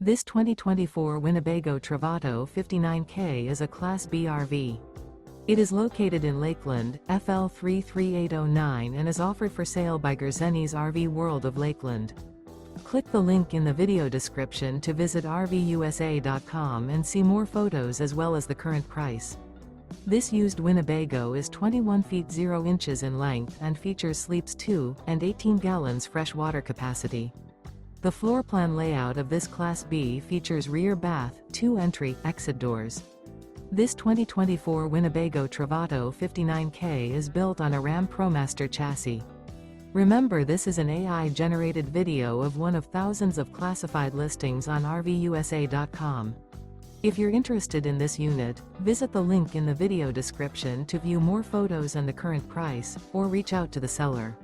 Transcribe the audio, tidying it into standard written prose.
This 2024 Winnebago Travato 59K is a Class B RV. It is located in Lakeland, FL 33809 and is offered for sale by Gerzeny's RV World of Lakeland. Click the link in the video description to visit RVUSA.com and see more photos as well as the current price. This used Winnebago is 21 feet 0 inches in length and features sleeps 2 and 18 gallons fresh water capacity. The floor plan layout of this Class B features rear bath, 2 entry, exit doors. This 2024 Winnebago Travato 59K is built on a Ram ProMaster chassis. Remember, this is an AI-generated video of one of thousands of classified listings on RVUSA.com. If you're interested in this unit, visit the link in the video description to view more photos and the current price, or reach out to the seller.